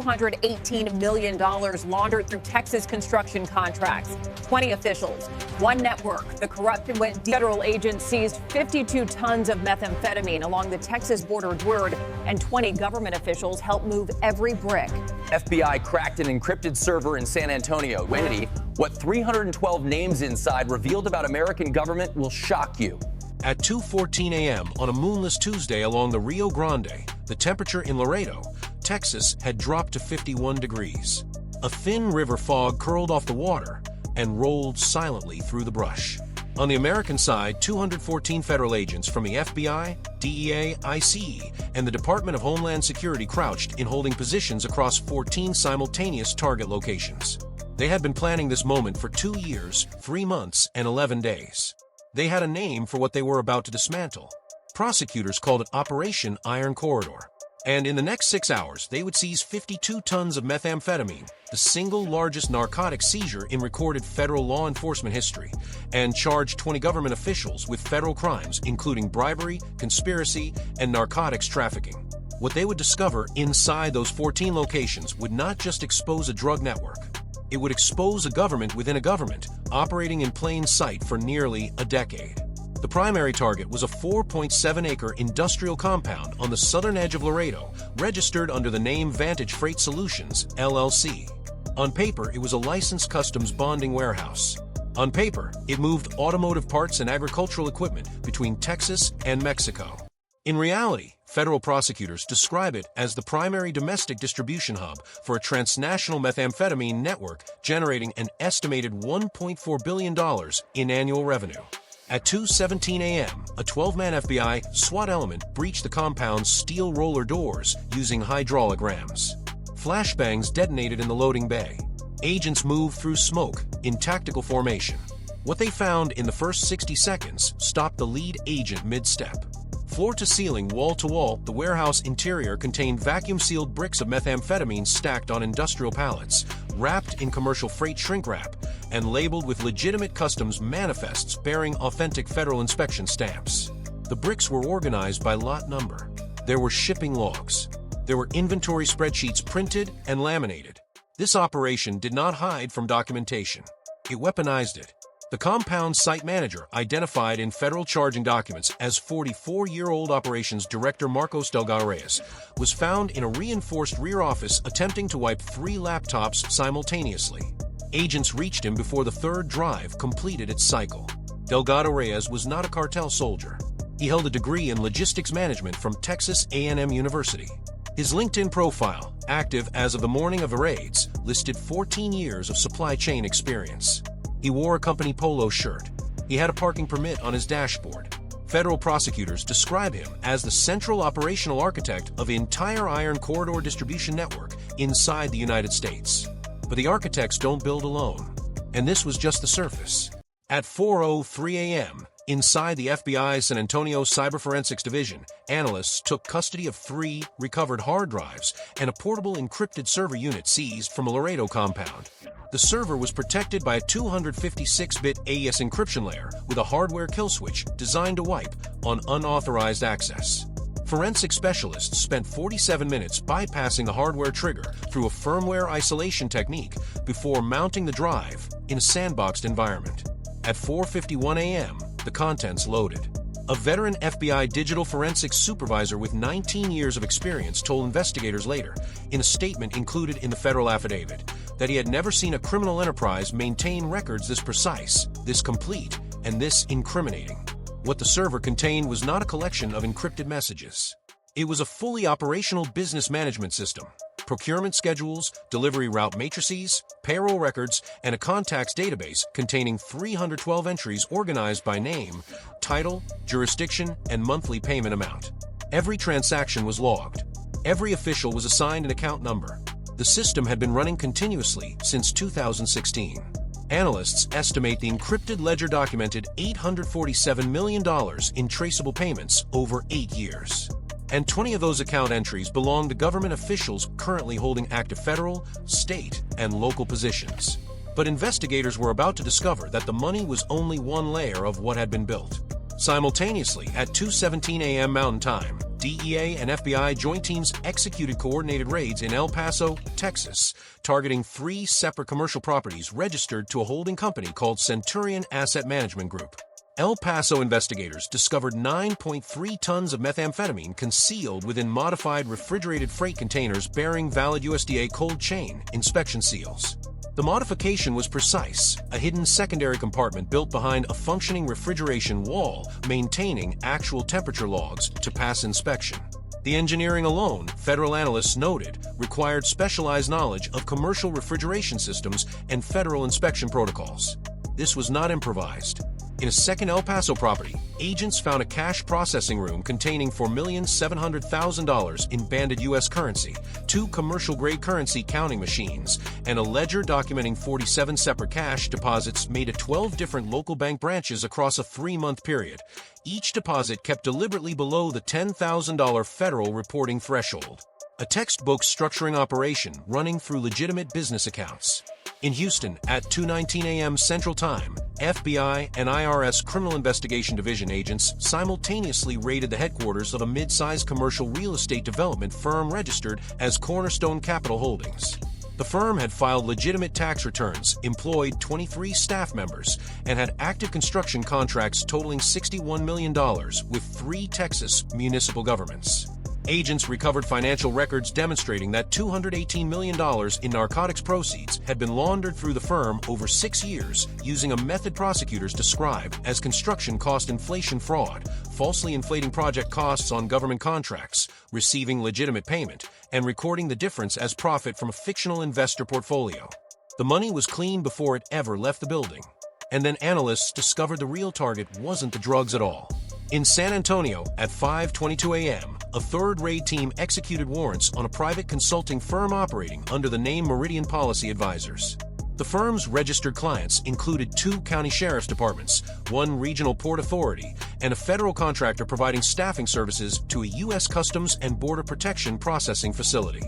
$218 million laundered through Texas construction contracts. 20 officials, one network. The corruption went deep. Federal agents seized 52 tons of methamphetamine along the Texas border, and 20 government officials helped move every brick. FBI cracked an encrypted server in San Antonio. What 312 names inside revealed about American government will shock you. At 2:14 a.m. on a moonless Tuesday along the Rio Grande, the temperature in Laredo, Texas had dropped to 51 degrees. A thin river fog curled off the water and rolled silently through the brush. On the American side, 214 federal agents from the FBI, DEA, ICE, and the Department of Homeland Security crouched in holding positions across 14 simultaneous target locations. They had been planning this moment for 2 years, 3 months, and 11 days. They had a name for what they were about to dismantle. Prosecutors called it Operation Iron Corridor. And in the next 6 hours, they would seize 52 tons of methamphetamine, the single largest narcotic seizure in recorded federal law enforcement history, and charge 20 government officials with federal crimes, including bribery, conspiracy, and narcotics trafficking. What they would discover inside those 14 locations would not just expose a drug network. It would expose a government within a government, operating in plain sight for nearly a decade. The primary target was a 4.7-acre industrial compound on the southern edge of Laredo, registered under the name Vantage Freight Solutions, LLC. On paper, it was a licensed customs bonding warehouse. On paper, it moved automotive parts and agricultural equipment between Texas and Mexico. In reality, federal prosecutors describe it as the primary domestic distribution hub for a transnational methamphetamine network generating an estimated $1.4 billion in annual revenue. At 2:17 a.m., a 12-man FBI SWAT element breached the compound's steel roller doors using hydraulic rams. Flashbangs detonated in the loading bay. Agents moved through smoke in tactical formation. What they found in the first 60 seconds stopped the lead agent mid-step. Floor to ceiling, wall to wall, the warehouse interior contained vacuum-sealed bricks of methamphetamine stacked on industrial pallets, wrapped in commercial freight shrink wrap, and labeled with legitimate customs manifests bearing authentic federal inspection stamps. The bricks were organized by lot number. There were shipping logs. There were inventory spreadsheets printed and laminated. This operation did not hide from documentation. It weaponized it. The compound site manager, identified in federal charging documents as 44-year-old operations director Marcos Delgado Reyes, was found in a reinforced rear office attempting to wipe 3 laptops simultaneously. Agents reached him before the third drive completed its cycle. Delgado Reyes was not a cartel soldier. He held a degree in logistics management from Texas A&M University. His LinkedIn profile, active as of the morning of the raids, listed 14 years of supply chain experience. He wore a company polo shirt. He had a parking permit on his dashboard. Federal prosecutors describe him as the central operational architect of the entire Iron Corridor distribution network inside the United States. But the architects don't build alone. And this was just the surface. At 4:03 a.m., inside the FBI's San Antonio Cyber Forensics Division, analysts took custody of 3 recovered hard drives and a portable encrypted server unit seized from a Laredo compound. The server was protected by a 256-bit AES encryption layer with a hardware kill switch designed to wipe on unauthorized access. Forensic specialists spent 47 minutes bypassing the hardware trigger through a firmware isolation technique before mounting the drive in a sandboxed environment. At 4:51 a.m., the contents loaded. A veteran FBI digital forensics supervisor with 19 years of experience told investigators later, in a statement included in the federal affidavit, that he had never seen a criminal enterprise maintain records this precise, this complete, and this incriminating. What the server contained was not a collection of encrypted messages. It was a fully operational business management system. Procurement schedules, delivery route matrices, payroll records, and a contacts database containing 312 entries organized by name, title, jurisdiction, and monthly payment amount. Every transaction was logged. Every official was assigned an account number. The system had been running continuously since 2016. Analysts estimate the encrypted ledger documented $847 million in traceable payments over 8 years. And 20 of those account entries belong to government officials currently holding active federal, state, and local positions. But investigators were about to discover that the money was only one layer of what had been built. Simultaneously, at 2:17 a.m. Mountain Time, DEA and FBI joint teams executed coordinated raids in El Paso, Texas, targeting 3 separate commercial properties registered to a holding company called Centurion Asset Management Group. El Paso investigators discovered 9.3 tons of methamphetamine concealed within modified refrigerated freight containers bearing valid USDA cold chain inspection seals. The modification was precise, a hidden secondary compartment built behind a functioning refrigeration wall, maintaining actual temperature logs to pass inspection. The engineering alone, federal analysts noted, required specialized knowledge of commercial refrigeration systems and federal inspection protocols. This was not improvised. In a second El Paso property, agents found a cash processing room containing $4,700,000 in banded U.S. currency, 2 commercial-grade currency counting machines, and a ledger documenting 47 separate cash deposits made at 12 different local bank branches across a 3-month period. Each deposit kept deliberately below the $10,000 federal reporting threshold. A textbook structuring operation running through legitimate business accounts. In Houston, at 2:19 a.m. Central Time, FBI and IRS Criminal Investigation Division agents simultaneously raided the headquarters of a mid-sized commercial real estate development firm registered as Cornerstone Capital Holdings. The firm had filed legitimate tax returns, employed 23 staff members, and had active construction contracts totaling $61 million with 3 Texas municipal governments. Agents recovered financial records demonstrating that $218 million in narcotics proceeds had been laundered through the firm over 6 years using a method prosecutors described as construction cost inflation fraud, falsely inflating project costs on government contracts, receiving legitimate payment, and recording the difference as profit from a fictional investor portfolio. The money was clean before it ever left the building. And then analysts discovered the real target wasn't the drugs at all. In San Antonio, at 5:22 a.m., a third raid team executed warrants on a private consulting firm operating under the name Meridian Policy Advisors. The firm's registered clients included 2 county sheriff's departments, 1 regional port authority, and a federal contractor providing staffing services to a U.S. Customs and Border Protection processing facility.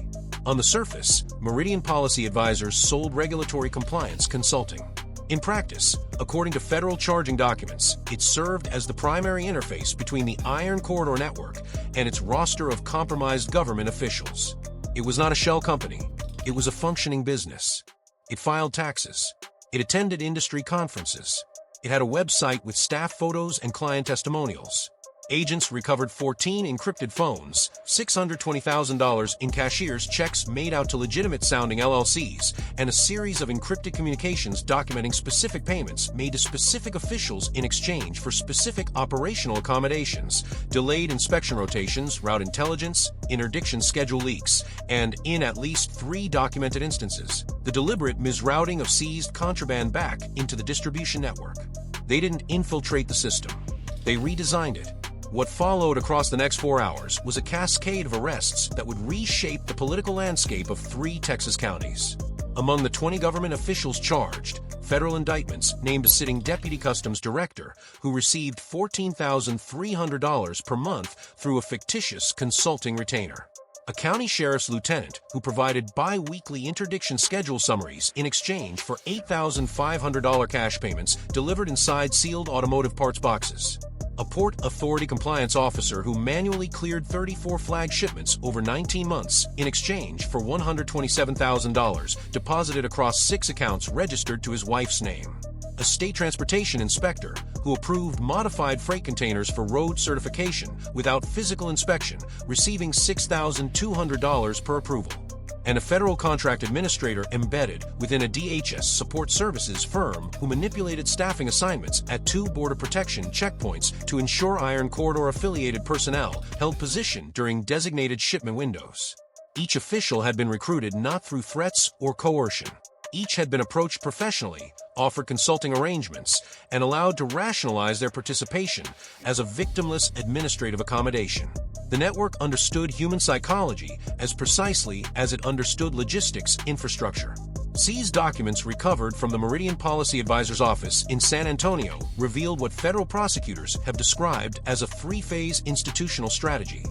On the surface, Meridian Policy Advisors sold regulatory compliance consulting. In practice, according to federal charging documents, it served as the primary interface between the Iron Corridor Network and its roster of compromised government officials. It was not a shell company. It was a functioning business. It filed taxes. It attended industry conferences. It had a website with staff photos and client testimonials. Agents recovered 14 encrypted phones, $620,000 in cashier's checks made out to legitimate-sounding LLCs, and a series of encrypted communications documenting specific payments made to specific officials in exchange for specific operational accommodations, delayed inspection rotations, route intelligence, interdiction schedule leaks, and, in at least 3 documented instances, the deliberate misrouting of seized contraband back into the distribution network. They didn't infiltrate the system. They redesigned it. What followed across the next 4 hours was a cascade of arrests that would reshape the political landscape of 3 Texas counties. Among the 20 government officials charged, federal indictments named a sitting deputy customs director who received $14,300 per month through a fictitious consulting retainer. A county sheriff's lieutenant who provided bi-weekly interdiction schedule summaries in exchange for $8,500 cash payments delivered inside sealed automotive parts boxes. A Port Authority compliance officer who manually cleared 34 flag shipments over 19 months in exchange for $127,000 deposited across 6 accounts registered to his wife's name. A state transportation inspector who approved modified freight containers for road certification without physical inspection, receiving $6,200 per approval. And a federal contract administrator embedded within a DHS support services firm who manipulated staffing assignments at 2 border protection checkpoints to ensure Iron Corridor affiliated personnel held position during designated shipment windows. Each official had been recruited not through threats or coercion. Each had been approached professionally, offered consulting arrangements, and allowed to rationalize their participation as a victimless administrative accommodation. The network understood human psychology as precisely as it understood logistics infrastructure. Seized documents recovered from the Meridian Policy Advisor's office in San Antonio revealed what federal prosecutors have described as a 3-phase institutional strategy.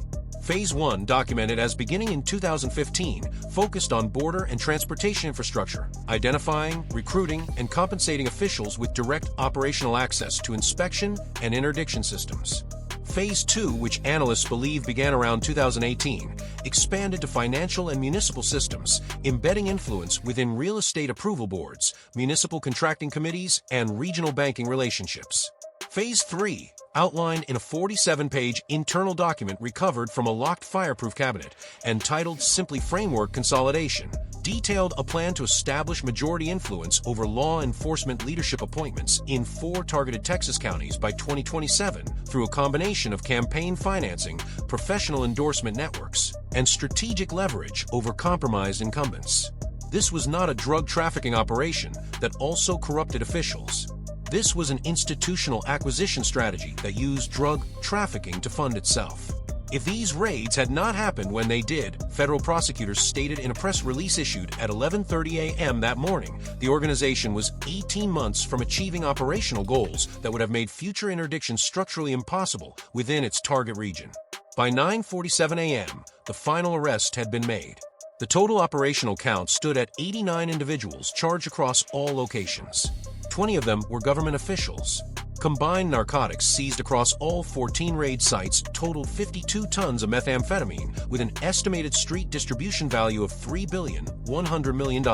Phase 1, documented as beginning in 2015, focused on border and transportation infrastructure, identifying, recruiting, and compensating officials with direct operational access to inspection and interdiction systems. Phase 2, which analysts believe began around 2018, expanded to financial and municipal systems, embedding influence within real estate approval boards, municipal contracting committees, and regional banking relationships. Phase 3, outlined in a 47-page internal document recovered from a locked fireproof cabinet and titled simply Framework Consolidation, detailed a plan to establish majority influence over law enforcement leadership appointments in 4 targeted Texas counties by 2027 through a combination of campaign financing, professional endorsement networks, and strategic leverage over compromised incumbents. This was not a drug trafficking operation that also corrupted officials. This was an institutional acquisition strategy that used drug trafficking to fund itself. If these raids had not happened when they did, federal prosecutors stated in a press release issued at 11:30 a.m. that morning, the organization was 18 months from achieving operational goals that would have made future interdiction structurally impossible within its target region. By 9:47 a.m., the final arrest had been made. The total operational count stood at 89 individuals charged across all locations. 20 of them were government officials. Combined narcotics seized across all 14 raid sites totaled 52 tons of methamphetamine with an estimated street distribution value of $3.1 billion.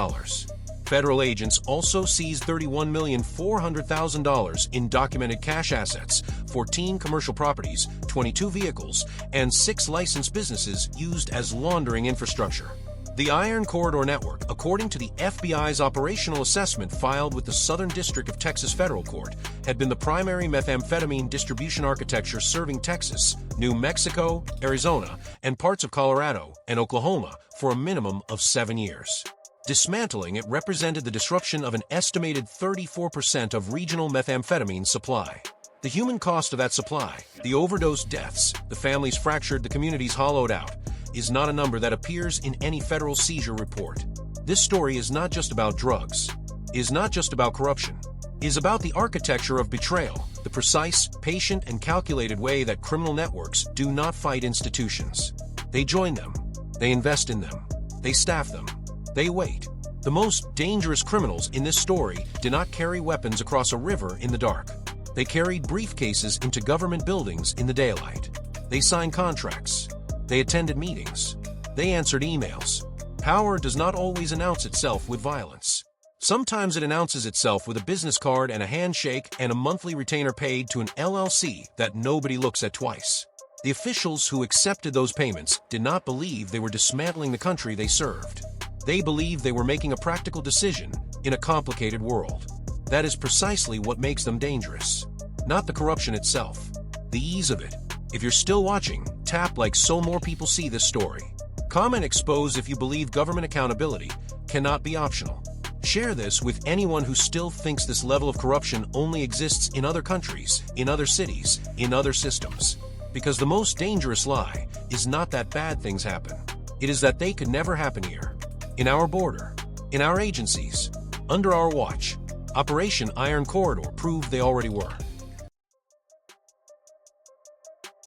Federal agents also seized $31,400,000 in documented cash assets, 14 commercial properties, 22 vehicles, and 6 licensed businesses used as laundering infrastructure. The Iron Corridor Network, according to the FBI's operational assessment filed with the Southern District of Texas Federal Court, had been the primary methamphetamine distribution architecture serving Texas, New Mexico, Arizona, and parts of Colorado and Oklahoma for a minimum of 7 years. Dismantling it represented the disruption of an estimated 34% of regional methamphetamine supply. The human cost of that supply, the overdose deaths, the families fractured, the communities hollowed out, is not a number that appears in any federal seizure report. This story is not just about drugs, is not just about corruption, is about the architecture of betrayal, the precise, patient, and calculated way that criminal networks do not fight institutions. They join them, they invest in them, they staff them, they wait. The most dangerous criminals in this story did not carry weapons across a river in the dark. They carried briefcases into government buildings in the daylight. They signed contracts. They attended meetings. They answered emails. Power does not always announce itself with violence. Sometimes it announces itself with a business card and a handshake and a monthly retainer paid to an LLC that nobody looks at twice. The officials who accepted those payments did not believe they were dismantling the country they served. They believed they were making a practical decision in a complicated world. That is precisely what makes them dangerous. Not the corruption itself, the ease of it. If you're still watching, tap like so more people see this story. Comment expose if you believe government accountability cannot be optional. Share this with anyone who still thinks this level of corruption only exists in other countries, in other cities, in other systems. Because the most dangerous lie is not that bad things happen. It is that they could never happen here. In our border, in our agencies, under our watch. Operation Iron Corridor proved they already were.